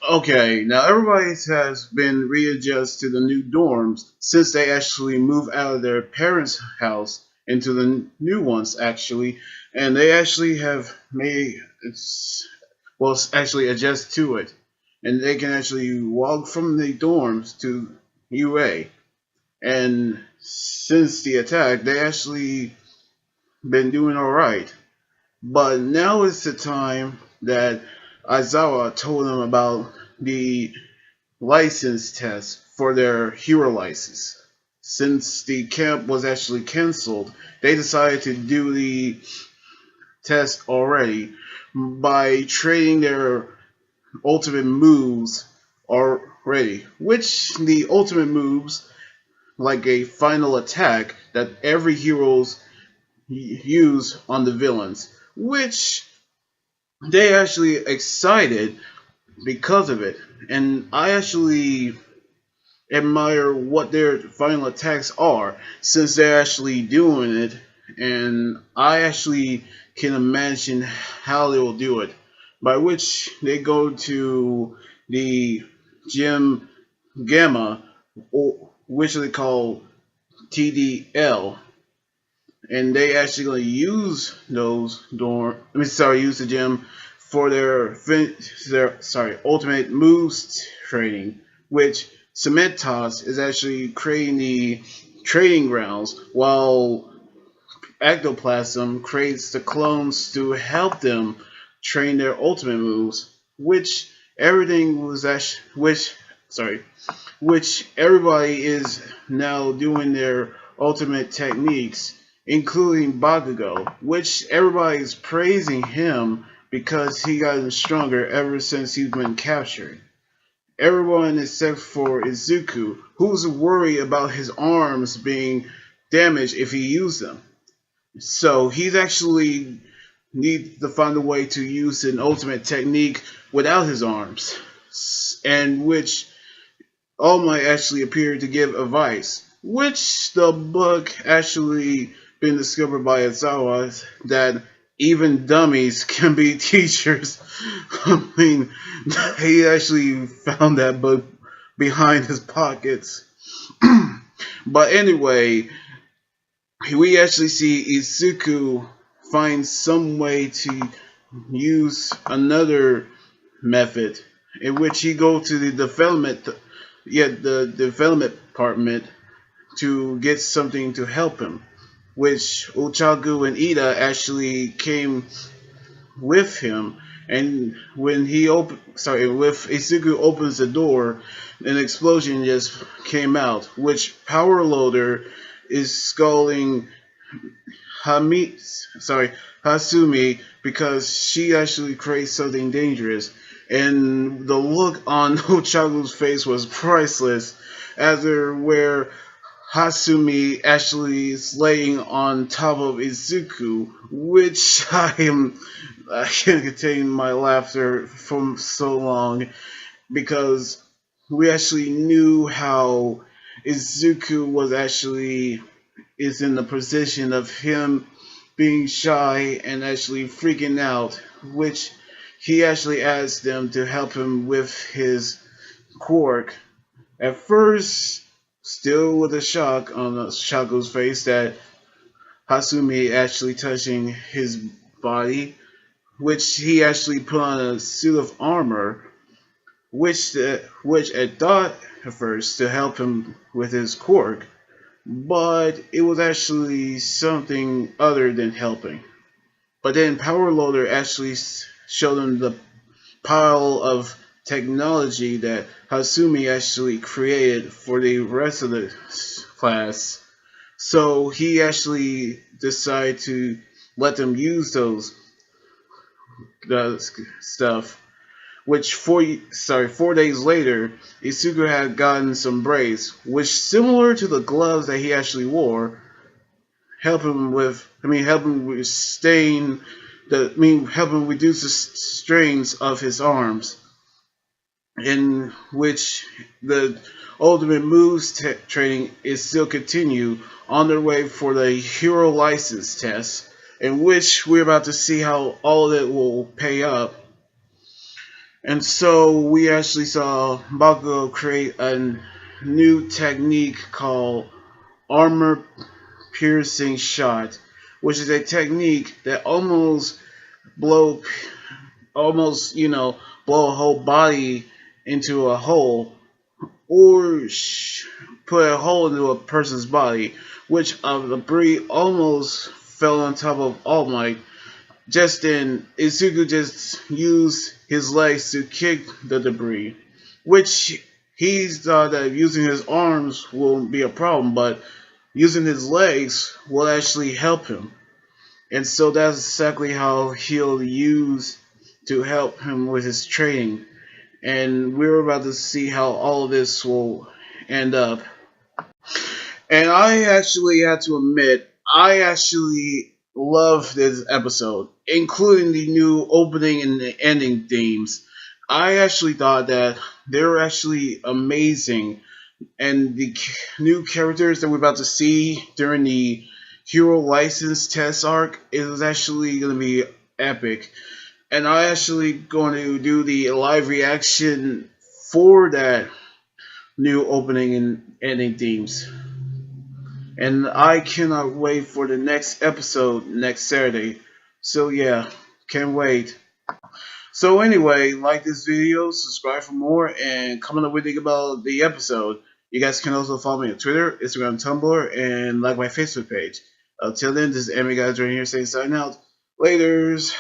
Okay, now everybody has been readjusted to the new dorms since they actually moved out of their parents' house into the new ones actually, and they actually have made it's well actually adjust to it, and they can actually walk from the dorms to UA. And since the attack, they actually been doing all right. But now is the time that Aizawa told them about the license test for their hero license. Since the camp was actually canceled, they decided to do the test already by trading their ultimate moves already. Which the ultimate moves, like a final attack that every heroes use on the villains, which they actually excited because of it. And I actually admire what their final attacks are since they're actually doing it, and I actually can imagine how they will do it. By which they go to the gym Gamma, or which they call TDL, and they actually gonna use those dorm. Use the gym for their ultimate moves training, which Cementos is actually creating the training grounds, while Ectoplasm creates the clones to help them train their ultimate moves, which everything was actually which everybody is now doing their ultimate techniques, including Bakugo, which everybody is praising him because he gotten stronger ever since he's been captured. Everyone except for Izuku, who's worried about his arms being damaged if he used them. So he's actually needs to find a way to use an ultimate technique without his arms, and which all Might actually appeared to give advice, which the book actually been discovered by Azawa that even dummies can be teachers. I mean, he actually found that book behind his pockets. But anyway, we actually see Izuku find some way to use another method in which he go to the development department to get something to help him, which Uchagu and Ida actually came with him. And when with Izuku opens the door, an explosion just came out, which Power Loader is sculling Hami, Hasumi, because she actually creates something dangerous. And the look on Uchagu's face was priceless, as there where Hasumi actually is laying on top of Izuku, which I can't contain my laughter from so long because we actually knew how Izuku was actually is in the position of him being shy and actually freaking out, which he actually asked them to help him with his quirk. At first, still with a shock on Shaco's face that Hasumi actually touching his body, which he actually put on a suit of armor, which I thought at first to help him with his quirk, but it was actually something other than helping. But then Power Loader actually showed him the pile of technology that Hasumi actually created for the rest of the class. So he actually decided to let them use those stuff. Which 4 days later, Isuku had gotten some braids, which similar to the gloves that he actually wore, help him with help him reduce the strains of his arms, in which the ultimate moves training is still continue on their way for the hero license test, in which we're about to see how all of it will pay up. And so we actually saw Bakugo create a new technique called armor piercing shot, which is a technique that blow almost blow a whole body into a hole, or put a hole into a person's body, which debris almost fell on top of All Might. Just then, Izuku just used his legs to kick the debris, which he thought that using his arms won't be a problem, but using his legs will actually help him. And so that's exactly how he'll use to help him with his training. And we're about to see how all of this will end up. And I actually have to admit, I actually love this episode, including the new opening and the ending themes. I actually thought that they were actually amazing, and the new characters that we're about to see during the hero license test arc is actually going to be epic. And I actually going to do the live reaction for that new opening and ending themes. And I cannot wait for the next episode next Saturday. So yeah, can't wait. So anyway, like this video, subscribe for more, and comment on what you think about the episode. You guys can also follow me on Twitter, Instagram, Tumblr, and like my Facebook page. Until then, this is Emmy Guys right here saying sign out. Laters.